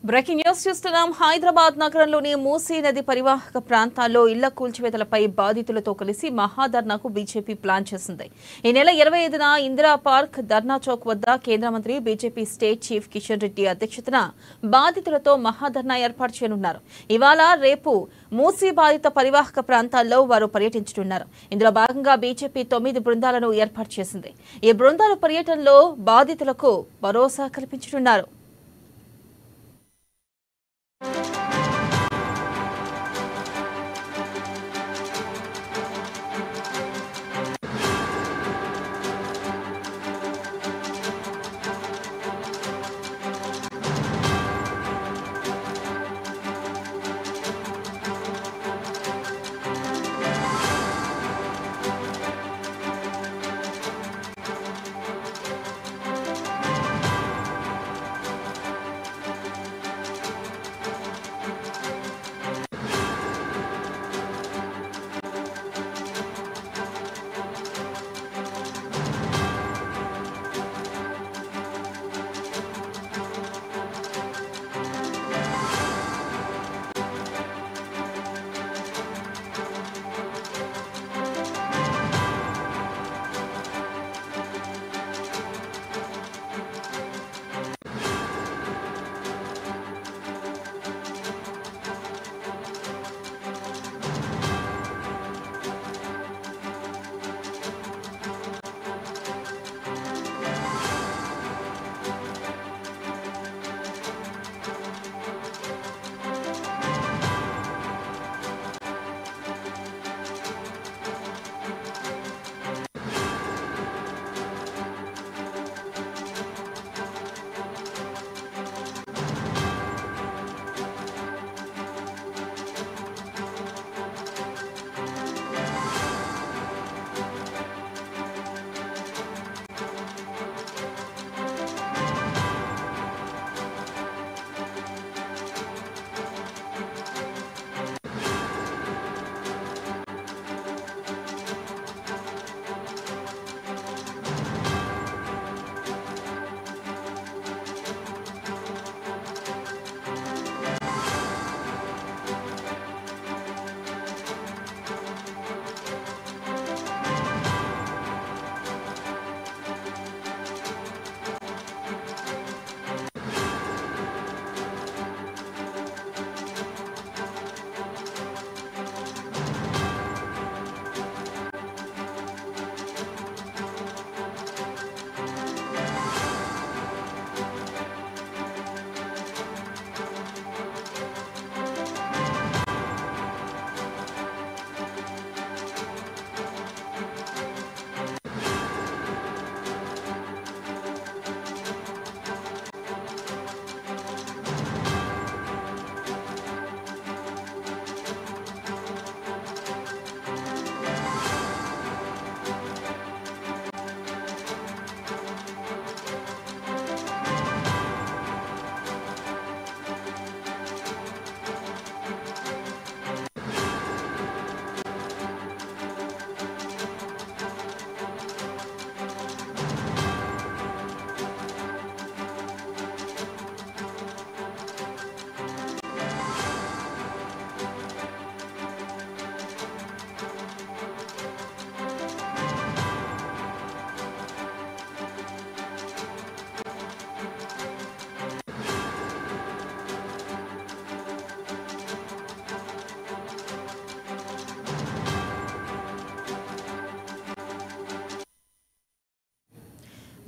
Breaking news చూస్తున్నాం. హైదరాబాద్ నగరంలోని మూసీ నది పరివాహక ప్రాంతాల్లో ఇళ్ల కూల్చివేతలపై బాధితులతో కలిసి మహాధర్నాకు బీజేపీ ప్లాన్ చేసింది. ఈ నెల 25న ఇందిరా పార్క్ ధర్నా చౌక్ వద్ద కేంద్ర మంత్రి BJP state chief Kishan Reddy అధ్యక్షతన బాధితులతో మహాధర్నా ఏర్పాటు చేయనున్నారు. ఇవాళ రేపు మూసీ బాధిత పరివాహక ప్రాంతాల్లో వారు పర్యటించనున్నారు. ఇందులో భాగంగా బీజేపీ 9 బృందాలను ఏర్పాటు చేసింది. ఈ బృందాల పర్యటనలో బాధితులకు భరోసా కల్పించనున్నారు.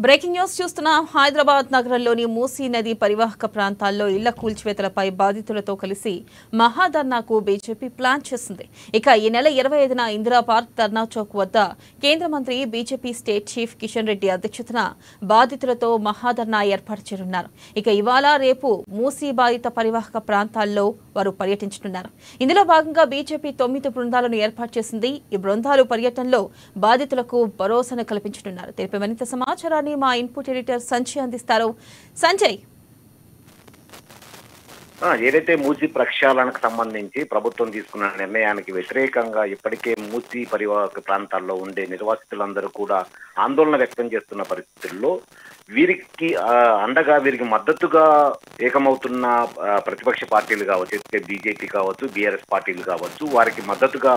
బ్రేకింగ్ న్యూస్ చూస్తున్నాం. హైదరాబాద్ నగరంలోని మూసీ నది పరివాహక ప్రాంతాల్లో ఇళ్ల కూల్చివేతలపై బాధితులతో కలిసి మహాధర్నాకు బీజేపీ ప్లాన్ చేసింది. ఇక ఈ నెల 25న ఇందిరా పార్క్ ధర్నా చౌక్ వద్ద కేంద్ర మంత్రి BJP state chief Kishan Reddy అధ్యక్షతన బాధితులతో మహాధర్నా ఏర్పాటు చేయనున్నారు. ఇక ఇవాళ రేపు మూసీ బాధిత పరివాహక ప్రాంతాల్లో వారు పర్యటించనున్నారు. ఇందులో భాగంగా బీజేపీ 9 బృందాలను ఏర్పాటు చేసింది. ఈ బృందాలు పర్యటనలో బాధితులకు భరోసాను కల్పించనున్నారు. తెలిపే మరింత సమాచారాన్ని మా ఇన్పుట్ ఎడిటర్ సంజయ్ అందిస్తారు. సంజయ్, ఏదైతే మూసీ ప్రక్షాళనకు సంబంధించి ప్రభుత్వం తీసుకున్న నిర్ణయానికి వ్యతిరేకంగా ఇప్పటికే మూసీ పరివాహక ప్రాంతాల్లో ఉండే నిర్వాసితులందరూ కూడా ఆందోళన వ్యక్తం చేస్తున్న పరిస్థితుల్లో వీరికి అండగా వీరికి మద్దతుగా ఏకమవుతున్న ప్రతిపక్ష పార్టీలు కావచ్చు, బీజేపీ కావచ్చు, బీఆర్ఎస్ పార్టీలు కావచ్చు, వారికి మద్దతుగా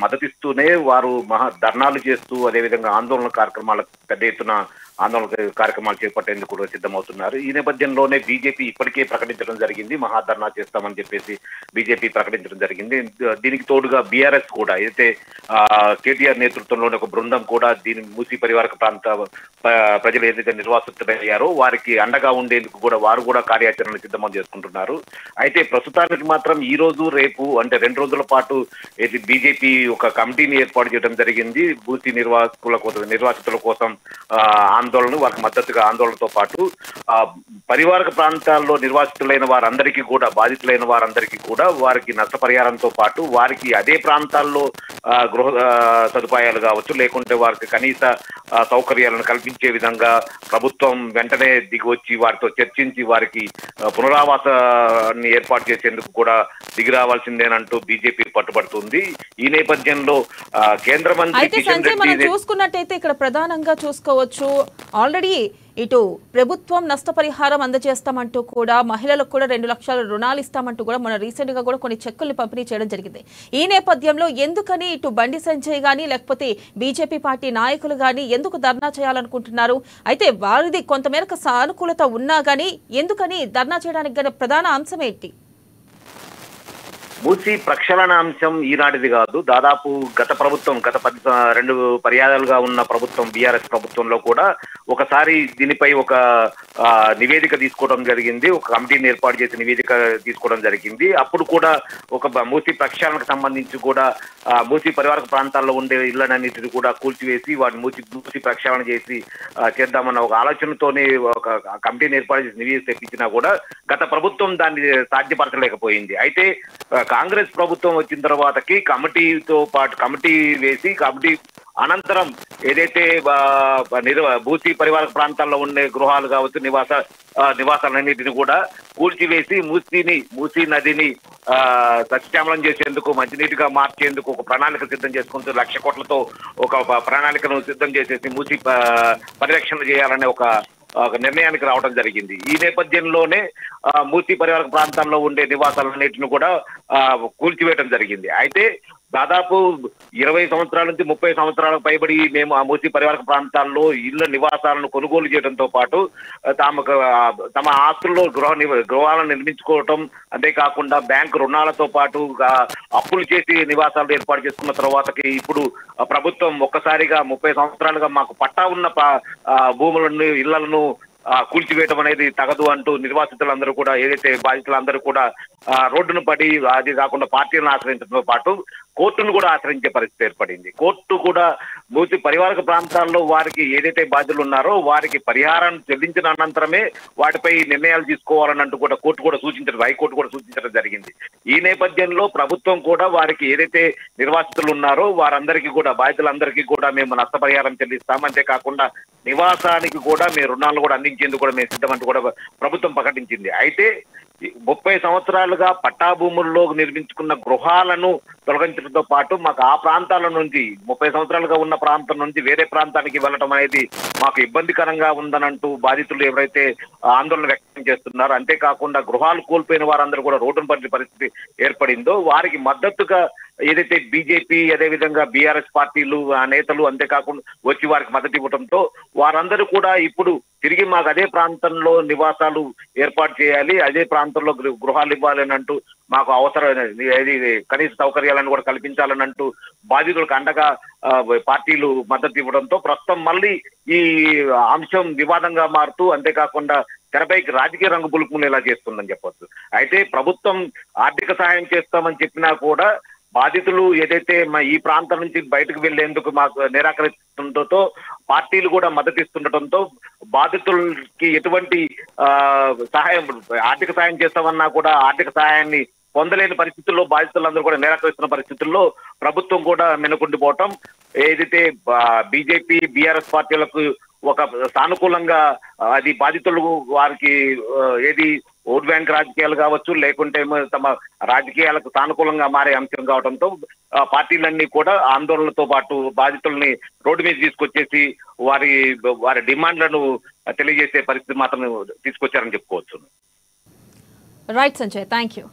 మద్దతిస్తూనే వారు ధర్నాలు చేస్తూ అదేవిధంగా ఆందోళన కార్యక్రమాలకు పెద్ద ఎత్తున ఆందోళన కార్యక్రమాలు చేపట్టేందుకు కూడా సిద్ధమవుతున్నారు. ఈ నేపథ్యంలోనే బీజేపీ ఇప్పటికే ప్రకటించడం జరిగింది, మహాధర్నా చేస్తామని చెప్పేసి బీజేపీ ప్రకటించడం జరిగింది. దీనికి తోడుగా బీఆర్ఎస్ కూడా అయితే కేటీఆర్ నేతృత్వంలోని ఒక బృందం కూడా దీని మూసీ పరివారక ప్రాంత ప్రజలు ఏదైతే నిర్వాసితులయ్యారో వారికి అండగా ఉండేందుకు కూడా వారు కూడా కార్యాచరణ సిద్ధం చేసుకుంటున్నారు. అయితే ప్రస్తుతానికి మాత్రం ఈ రోజు రేపు అంటే 2 రోజుల పాటు బీజేపీ ఒక కమిటీని ఏర్పాటు చేయడం జరిగింది. మూసీ నిర్వాసితుల కోసం ఆందోళన, వారికి మద్దతుగా ఆందోళనతో పాటు పరివారక ప్రాంతాల్లో నిర్వాసితులైన వారందరికీ కూడా, బాధితులైన వారందరికీ కూడా వారికి నష్టపరిహారంతో పాటు వారికి అదే ప్రాంతాల్లో గృహ సదుపాయాలు కావచ్చు, లేకుంటే వారికి కనీస సౌకర్యాలను కల్పించే విధంగా ప్రభుత్వం వెంటనే దిగివచ్చి వారితో చర్చించి వారికి పునరావాసాన్ని ఏర్పాటు చేసేందుకు కూడా దిగి రావాల్సిందేనంటూ బీజేపీ పట్టుబడుతుంది. ఈ నేపథ్యంలో కేంద్ర మంత్రి మనం చూసుకున్నట్టయితే ఇక్కడ ప్రధానంగా చూసుకోవచ్చు, ఆల్రెడీ ఇటు ప్రభుత్వం నష్టపరిహారం అందజేస్తామంటూ కూడా మహిళలకు కూడా 2 లక్షల రుణాలు ఇస్తామంటూ కూడా మన రీసెంట్ గా కూడా కొన్ని చెక్కుల్ని పంపిణీ చేయడం జరిగింది. ఈ నేపథ్యంలో ఎందుకని ఇటు బండి సంజయ్ గానీ లేకపోతే బీజేపీ పార్టీ నాయకులు గానీ ఎందుకు ధర్నా చేయాలనుకుంటున్నారు? అయితే వారిది కొంతమేరకు సానుకూలత ఉన్నా గానీ ఎందుకని ధర్నా చేయడానికి గల ప్రధాన అంశం ఏంటి? మూసీ ప్రక్షాళన అంశం ఈనాటిది కాదు. దాదాపు గత 2 పర్యాయాలుగా ఉన్న ప్రభుత్వం బీఆర్ఎస్ ప్రభుత్వంలో కూడా ఒకసారి దీనిపై ఒక నివేదిక తీసుకోవడం జరిగింది, ఒక కమిటీని ఏర్పాటు చేసి నివేదిక తీసుకోవడం జరిగింది. అప్పుడు కూడా ఒక మూసీ ప్రక్షాళనకు సంబంధించి కూడా మూసీ పరివారక ప్రాంతాల్లో ఉండే ఇళ్లన్నింటినీ కూడా కూల్చివేసి వాటిని మూసీ ప్రక్షాళన చేసి చేద్దామన్న ఒక ఆలోచనతోనే ఒక కమిటీని ఏర్పాటు చేసి నివేదిక తెప్పించినా కూడా గత ప్రభుత్వం దాన్ని సాధ్యపరచలేకపోయింది. అయితే కాంగ్రెస్ ప్రభుత్వం వచ్చిన తర్వాతకి కమిటీ వేసి కమిటీ అనంతరం ఏదైతే మూసీ పరివారక ప్రాంతాల్లో ఉండే గృహాలు కావచ్చు, నివాసాలన్నింటినీ కూడా కూల్చివేసి మూసీ నదిని సస్యశ్యామలం చేసేందుకు, మంచినీటిగా మార్చేందుకు ఒక ప్రణాళిక సిద్ధం చేసుకుంటూ 1 లక్ష కోట్లతో ఒక ప్రణాళికను సిద్ధం చేసేసి మూసీ పరిరక్షణ చేయాలనే ఒక నిర్ణయానికి రావడం జరిగింది. ఈ నేపథ్యంలోనే మూసీ పరివారక ప్రాంతాల్లో ఉండే నివాసాలన్నింటిని కూడా కూల్చివేయడం జరిగింది. అయితే దాదాపు 20 సంవత్సరాల నుంచి 30 సంవత్సరాలకు పైబడి మేము ఆ మూసీ పరివారక ప్రాంతాల్లో ఇళ్ల నివాసాలను కొనుగోలు చేయడంతో పాటు తమ ఆస్తుల్లో గృహాలను నిర్మించుకోవటం, అంతేకాకుండా బ్యాంకు రుణాలతో పాటు అప్పులు చేసి నివాసాలు ఏర్పాటు చేసుకున్న తర్వాతకి ఇప్పుడు ప్రభుత్వం ఒక్కసారిగా 30 సంవత్సరాలుగా మాకు పట్టా ఉన్న భూములను, ఇళ్లను కూల్చివేయటం అనేది తగదు అంటూ నిర్వాసితులందరూ కూడా, ఏదైతే బాధితులందరూ కూడా రోడ్డును పడి, అది కాకుండా పార్టీలను ఆశ్రయించడంతో పాటు కోర్టును కూడా ఆశ్రయించే పరిస్థితి ఏర్పడింది. కోర్టు కూడా మూసీ పరివారక ప్రాంతాల్లో వారికి ఏదైతే బాధ్యులు ఉన్నారో వారికి పరిహారం చెల్లించిన అనంతరమే వాటిపై నిర్ణయాలు తీసుకోవాలనంటూ కూడా కోర్టు కూడా సూచించడం, హైకోర్టు కూడా సూచించడం జరిగింది. ఈ నేపథ్యంలో ప్రభుత్వం కూడా వారికి ఏదైతే నిర్వాసితులు ఉన్నారో వారందరికీ కూడా, బాధితులందరికీ కూడా మేము నష్టపరిహారం చెల్లిస్తాం, అంతేకాకుండా నివాసానికి కూడా మేము రుణాలను కూడా అందించేందుకు కూడా మేము సిద్ధమంటూ కూడా ప్రభుత్వం ప్రకటించింది. అయితే 30 సంవత్సరాలుగా పట్టా భూముల్లో నిర్మించుకున్న గృహాలను తొలగించడంతో పాటు మాకు ఆ ప్రాంతాల నుంచి 30 సంవత్సరాలుగా ఉన్న ప్రాంతం నుంచి వేరే ప్రాంతానికి వెళ్ళటం అనేది మాకు ఇబ్బందికరంగా ఉందనంటూ బాధితులు ఎవరైతే ఆందోళన వ్యక్తం చేస్తున్నారో, అంతేకాకుండా గృహాలు కోల్పోయిన వారందరూ కూడా రోడ్డును పడిన పరిస్థితి ఏర్పడిందో వారికి మద్దతుగా ఏదైతే బీజేపీ, అదేవిధంగా బీఆర్ఎస్ పార్టీలు నేతలు అంతేకాకుండా వచ్చి వారికి మద్దతు ఇవ్వడంతో వారందరూ కూడా ఇప్పుడు తిరిగి మాకు అదే ప్రాంతంలో నివాసాలు ఏర్పాటు చేయాలి, అదే ప్రాంతంలో గృహాలు ఇవ్వాలని అంటూ మాకు అవసరమైన కనీస సౌకర్యాలను కూడా కల్పించాలని అంటూ బాధితులకు అండగా పార్టీలు మద్దతు ఇవ్వడంతో ప్రస్తుతం మళ్ళీ ఈ అంశం వివాదంగా మారుతూ, అంతేకాకుండా తెరపైకి రాజకీయ రంగు పులుపునేలా చేస్తుందని చెప్పొచ్చు. అయితే ప్రభుత్వం ఆర్థిక సహాయం చేస్తామని చెప్పినా కూడా బాధితులు ఏదైతే ఈ ప్రాంతం నుంచి బయటకు వెళ్లేందుకు మాకు నిరాకరిస్తుండటంతో పార్టీలు కూడా మద్దతిస్తుండటంతో బాధితులకి ఎటువంటి సహాయం, ఆర్థిక సహాయం చేస్తామన్నా కూడా ఆర్థిక సహాయాన్ని పొందలేని పరిస్థితుల్లో బాధితులందరూ కూడా నిరాకరిస్తున్న పరిస్థితుల్లో ప్రభుత్వం కూడా వెనుకుండిపోవటం, ఏదైతే బీజేపీ, బీఆర్ఎస్ పార్టీలకు ఒక సానుకూలంగా అది బాధితులు వారికి ఏది ఓట్ బ్యాంక్ రాజకీయాలు కావచ్చు, లేకుంటే తమ రాజకీయాలకు సానుకూలంగా మారే అంశం కావడంతో పార్టీలన్నీ కూడా ఆందోళనతో పాటు బాధితుల్ని రోడ్డు మీద తీసుకొచ్చేసి వారి డిమాండ్లను తెలియజేసే పరిస్థితి మాత్రం తీసుకొచ్చారని చెప్పుకోవచ్చు. Right Sanjay, thank you.